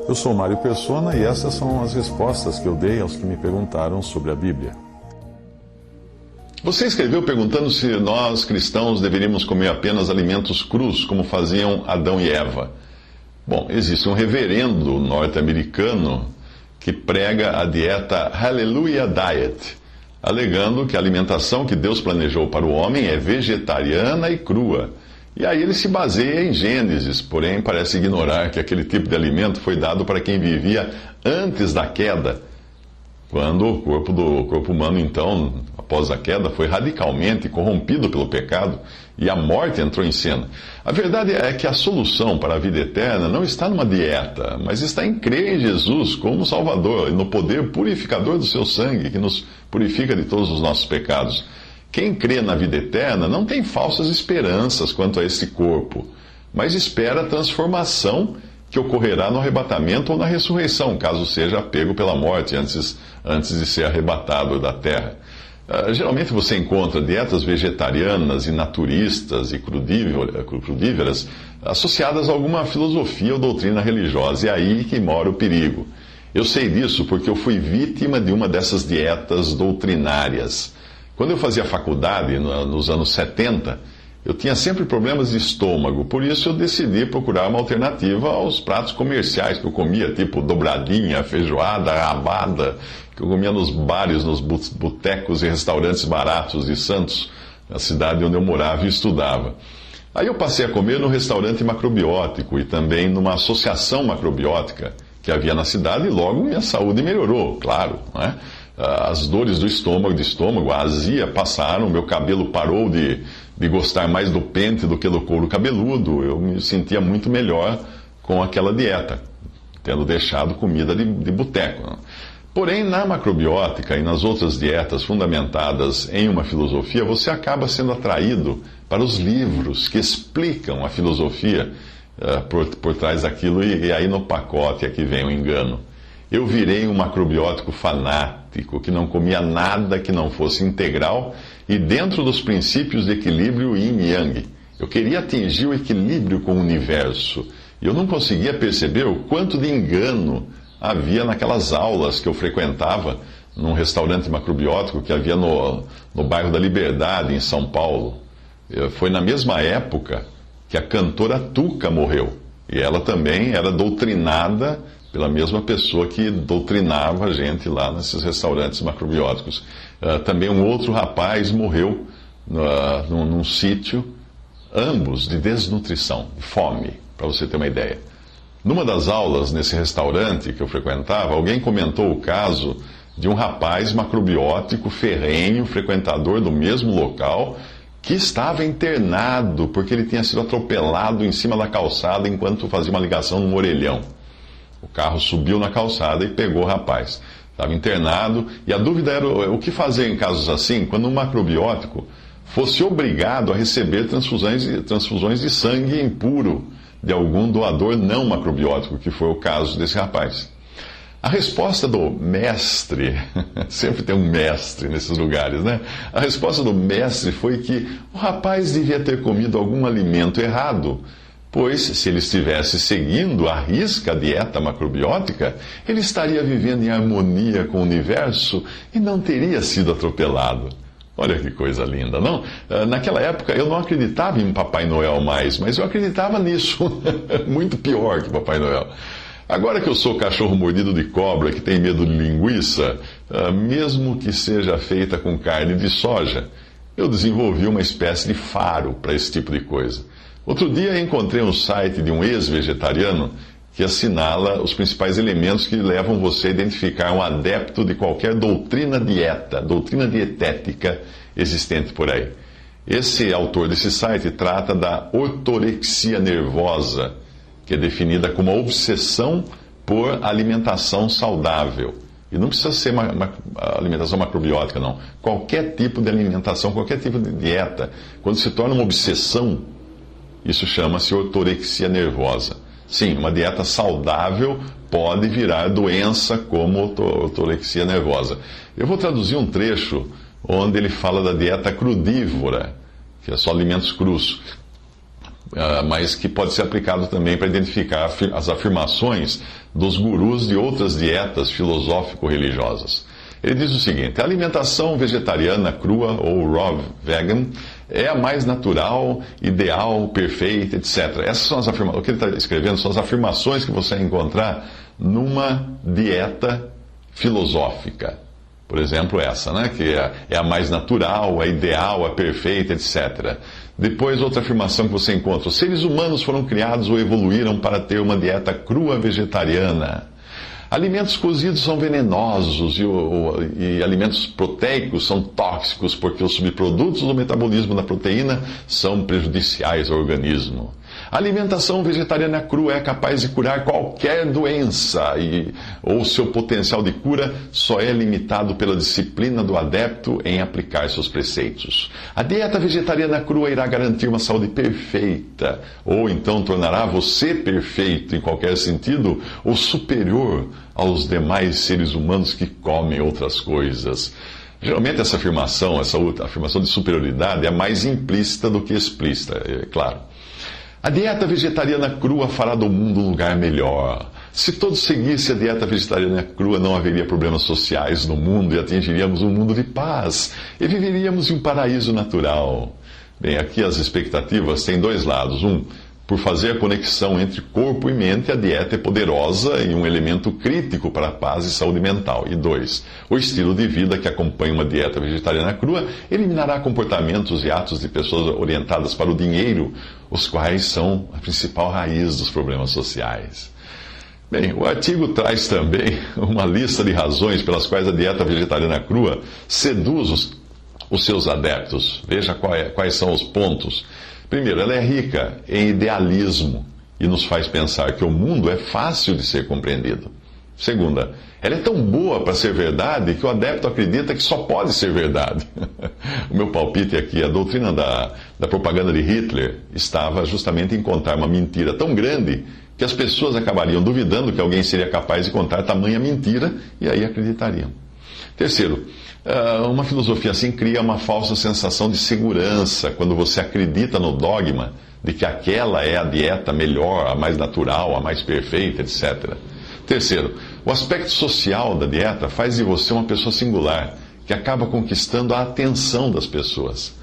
Eu sou Mário Persona e essas são as respostas que eu dei aos que me perguntaram sobre a Bíblia. Você escreveu perguntando se nós, cristãos, deveríamos comer apenas alimentos crus, como faziam Adão e Eva. Bom, existe um reverendo norte-americano que prega a dieta Hallelujah Diet, alegando que a alimentação que Deus planejou para o homem é vegetariana e crua. E aí ele se baseia em Gênesis, porém parece ignorar que aquele tipo de alimento foi dado para quem vivia antes da queda, quando o corpo humano, então, após a queda, foi radicalmente corrompido pelo pecado e a morte entrou em cena. A verdade é que a solução para a vida eterna não está numa dieta, mas está em crer em Jesus como Salvador e no poder purificador do seu sangue, que nos purifica de todos os nossos pecados. Quem crê na vida eterna não tem falsas esperanças quanto a esse corpo, mas espera a transformação que ocorrerá no arrebatamento ou na ressurreição, caso seja pego pela morte antes de ser arrebatado da terra. Geralmente você encontra dietas vegetarianas e naturistas e crudíveras associadas a alguma filosofia ou doutrina religiosa, e é aí que mora o perigo. Eu sei disso porque eu fui vítima de uma dessas dietas doutrinárias. Quando eu fazia faculdade, nos anos 70, eu tinha sempre problemas de estômago, por isso eu decidi procurar uma alternativa aos pratos comerciais que eu comia, tipo dobradinha, feijoada, rabada, que eu comia nos bares, nos botecos e restaurantes baratos de Santos, na cidade onde eu morava e estudava. Aí eu passei a comer no restaurante macrobiótico e também numa associação macrobiótica que havia na cidade e logo minha saúde melhorou, claro, não é? As dores do estômago, a azia passaram, meu cabelo parou de gostar mais do pente do que do couro cabeludo. Eu me sentia muito melhor com aquela dieta, tendo deixado comida de boteco. Porém, na macrobiótica e nas outras dietas fundamentadas em uma filosofia, você acaba sendo atraído para os livros que explicam a filosofia por trás daquilo, e aí no pacote é que vem o engano. Eu virei um macrobiótico fanático, que não comia nada que não fosse integral e dentro dos princípios de equilíbrio yin e yang. Eu queria atingir o equilíbrio com o universo. E eu não conseguia perceber o quanto de engano havia naquelas aulas que eu frequentava num restaurante macrobiótico que havia no bairro da Liberdade, em São Paulo. Foi na mesma época que a cantora Tuca morreu. E ela também era doutrinada pela mesma pessoa que doutrinava a gente lá nesses restaurantes macrobióticos. Também um outro rapaz morreu num sítio, ambos de desnutrição, de fome, para você ter uma ideia. Numa das aulas nesse restaurante que eu frequentava, alguém comentou o caso de um rapaz macrobiótico ferrenho, frequentador do mesmo local, que estava internado porque ele tinha sido atropelado em cima da calçada enquanto fazia uma ligação num orelhão. O carro subiu na calçada e pegou o rapaz. Estava internado e a dúvida era o que fazer em casos assim, quando um macrobiótico fosse obrigado a receber transfusões de sangue impuro de algum doador não macrobiótico, que foi o caso desse rapaz. A resposta do mestre, sempre tem um mestre nesses lugares, né? A resposta do mestre foi que o rapaz devia ter comido algum alimento errado, pois, se ele estivesse seguindo à risca a dieta macrobiótica, ele estaria vivendo em harmonia com o universo e não teria sido atropelado. Olha que coisa linda, não? Naquela época eu não acreditava em Papai Noel mais, mas eu acreditava nisso. Muito pior que Papai Noel. Agora que eu sou cachorro mordido de cobra que tem medo de linguiça, mesmo que seja feita com carne de soja, eu desenvolvi uma espécie de faro para esse tipo de coisa. Outro dia encontrei um site de um ex-vegetariano que assinala os principais elementos que levam você a identificar um adepto de qualquer doutrina dietética existente por aí. Esse autor desse site trata da ortorexia nervosa, que é definida como a obsessão por alimentação saudável. E não precisa ser uma alimentação macrobiótica, não. Qualquer tipo de alimentação, qualquer tipo de dieta, quando se torna uma obsessão, isso chama-se ortorexia nervosa. Sim, uma dieta saudável pode virar doença como ortorexia nervosa. Eu vou traduzir um trecho onde ele fala da dieta crudívora, que é só alimentos crus. mas que pode ser aplicado também para identificar as afirmações dos gurus de outras dietas filosófico-religiosas. Ele diz o seguinte: a alimentação vegetariana crua ou raw vegan é a mais natural, ideal, perfeita, etc. Essas são as afirmações. O que ele está escrevendo são as afirmações que você vai encontrar numa dieta filosófica. Por exemplo, essa, né? Que é a mais natural, a ideal, a perfeita, etc. Depois, outra afirmação que você encontra: os seres humanos foram criados ou evoluíram para ter uma dieta crua vegetariana. Alimentos cozidos são venenosos e alimentos proteicos são tóxicos porque os subprodutos do metabolismo da proteína são prejudiciais ao organismo. A alimentação vegetariana crua é capaz de curar qualquer doença ou seu potencial de cura só é limitado pela disciplina do adepto em aplicar seus preceitos. A dieta vegetariana crua irá garantir uma saúde perfeita, ou então tornará você perfeito em qualquer sentido ou superior aos demais seres humanos que comem outras coisas. Geralmente essa afirmação de superioridade é mais implícita do que explícita, é claro. A dieta vegetariana crua fará do mundo um lugar melhor. Se todos seguissem a dieta vegetariana crua, não haveria problemas sociais no mundo e atingiríamos um mundo de paz e viveríamos em um paraíso natural. Bem, aqui as expectativas têm dois lados. Um, por fazer a conexão entre corpo e mente, a dieta é poderosa e um elemento crítico para a paz e saúde mental. E dois, o estilo de vida que acompanha uma dieta vegetariana crua eliminará comportamentos e atos de pessoas orientadas para o dinheiro, os quais são a principal raiz dos problemas sociais. Bem, o artigo traz também uma lista de razões pelas quais a dieta vegetariana crua seduz os seus adeptos. Veja quais são os pontos. Primeiro, ela é rica em idealismo e nos faz pensar que o mundo é fácil de ser compreendido. Segunda, ela é tão boa para ser verdade que o adepto acredita que só pode ser verdade. O meu palpite aqui, a doutrina da propaganda de Hitler estava justamente em contar uma mentira tão grande que as pessoas acabariam duvidando que alguém seria capaz de contar tamanha mentira e aí acreditariam. Terceiro, uma filosofia assim cria uma falsa sensação de segurança quando você acredita no dogma de que aquela é a dieta melhor, a mais natural, a mais perfeita, etc. Terceiro, o aspecto social da dieta faz de você uma pessoa singular, que acaba conquistando a atenção das pessoas.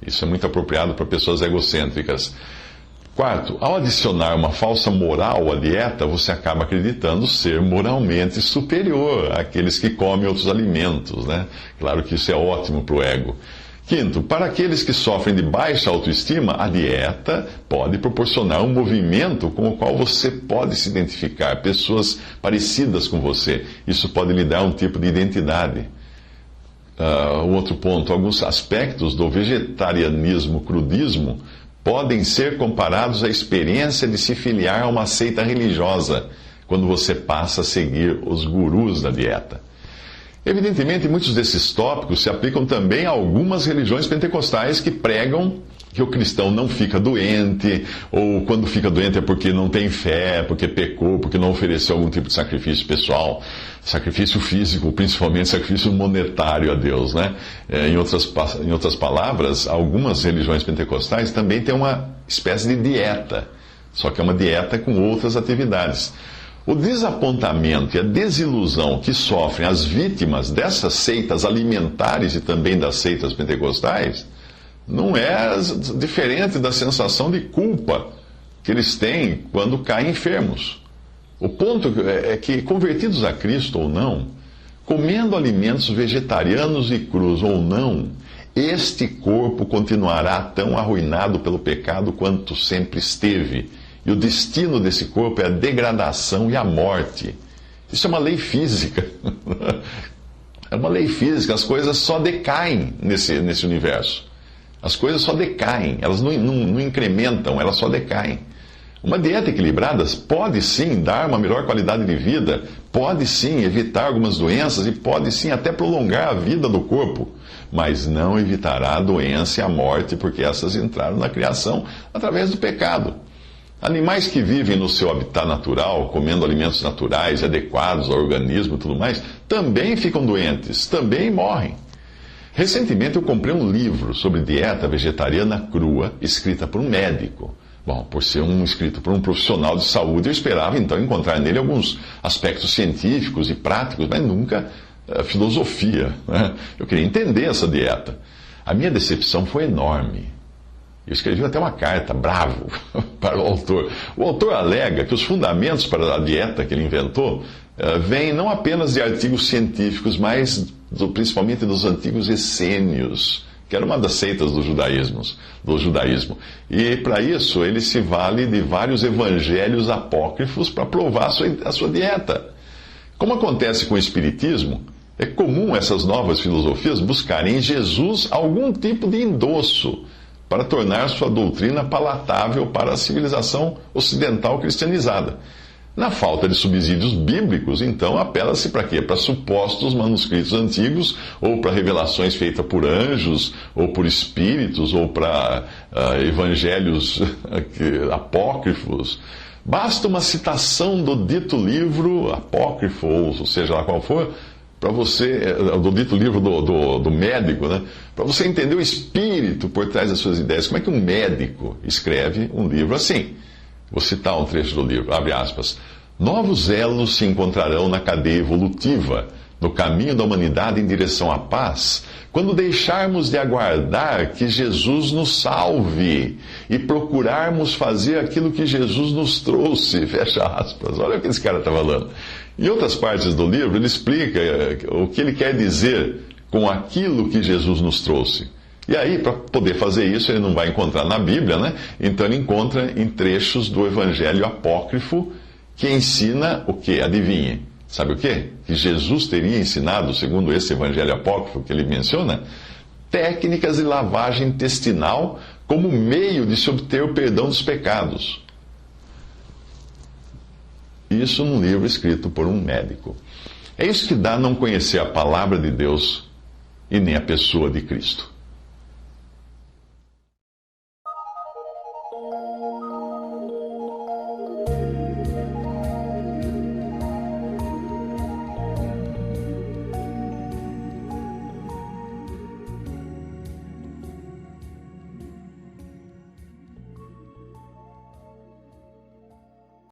Isso é muito apropriado para pessoas egocêntricas. Quarto, ao adicionar uma falsa moral à dieta, você acaba acreditando ser moralmente superior àqueles que comem outros alimentos, né? Claro que isso é ótimo para o ego. Quinto, para aqueles que sofrem de baixa autoestima, a dieta pode proporcionar um movimento com o qual você pode se identificar, pessoas parecidas com você. Isso pode lhe dar um tipo de identidade. Outro ponto, alguns aspectos do vegetarianismo, crudismo, podem ser comparados à experiência de se filiar a uma seita religiosa, quando você passa a seguir os gurus da dieta. Evidentemente, muitos desses tópicos se aplicam também a algumas religiões pentecostais que pregam que o cristão não fica doente, ou quando fica doente é porque não tem fé, porque pecou, porque não ofereceu algum tipo de sacrifício pessoal, sacrifício físico, principalmente sacrifício monetário a Deus, né? Em outras palavras, algumas religiões pentecostais também têm uma espécie de dieta, só que é uma dieta com outras atividades. O desapontamento e a desilusão que sofrem as vítimas dessas seitas alimentares e também das seitas pentecostais não é diferente da sensação de culpa que eles têm quando caem enfermos. O ponto é que, convertidos a Cristo ou não, comendo alimentos vegetarianos e crus ou não, este corpo continuará tão arruinado pelo pecado quanto sempre esteve. E o destino desse corpo é a degradação e a morte. Isso é uma lei física. É uma lei física. As coisas só decaem nesse universo. As coisas só decaem. Elas não incrementam, elas só decaem. Uma dieta equilibrada pode sim dar uma melhor qualidade de vida, pode sim evitar algumas doenças e pode sim até prolongar a vida do corpo, mas não evitará a doença e a morte, porque essas entraram na criação através do pecado. Animais que vivem no seu habitat natural, comendo alimentos naturais, adequados ao organismo e tudo mais, também ficam doentes, também morrem. Recentemente eu comprei um livro sobre dieta vegetariana crua, escrita por um médico. Bom, por ser escrito por um profissional de saúde, eu esperava então encontrar nele alguns aspectos científicos e práticos, mas nunca filosofia, né? Eu queria entender essa dieta. A minha decepção foi enorme. Eu escrevi até uma carta, bravo, para o autor. O autor alega que os fundamentos para a dieta que ele inventou vêm não apenas de artigos científicos, mas principalmente dos antigos essênios, que era uma das seitas do judaísmo. E para isso ele se vale de vários evangelhos apócrifos para provar a sua dieta. Como acontece com o Espiritismo, é comum essas novas filosofias buscarem em Jesus algum tipo de endosso para tornar sua doutrina palatável para a civilização ocidental cristianizada. Na falta de subsídios bíblicos, então, apela-se para quê? Para supostos manuscritos antigos, ou para revelações feitas por anjos, ou por espíritos, ou para evangelhos apócrifos. Basta uma citação do dito livro apócrifo, ou seja lá qual for, para você, do dito livro do médico, né? Para você entender o espírito por trás das suas ideias. Como é que um médico escreve um livro assim? Vou citar um trecho do livro, abre aspas. Novos elos se encontrarão na cadeia evolutiva, no caminho da humanidade em direção à paz, quando deixarmos de aguardar que Jesus nos salve e procurarmos fazer aquilo que Jesus nos trouxe, fecha aspas. Olha o que esse cara está falando. Em outras partes do livro, ele explica o que ele quer dizer com aquilo que Jesus nos trouxe. E aí, para poder fazer isso, ele não vai encontrar na Bíblia, né? Então ele encontra em trechos do Evangelho apócrifo que ensina o quê? Adivinhe. Sabe o quê? Que Jesus teria ensinado, segundo esse Evangelho apócrifo que ele menciona, técnicas de lavagem intestinal como meio de se obter o perdão dos pecados. Isso num livro escrito por um médico. É isso que dá não conhecer a palavra de Deus e nem a pessoa de Cristo.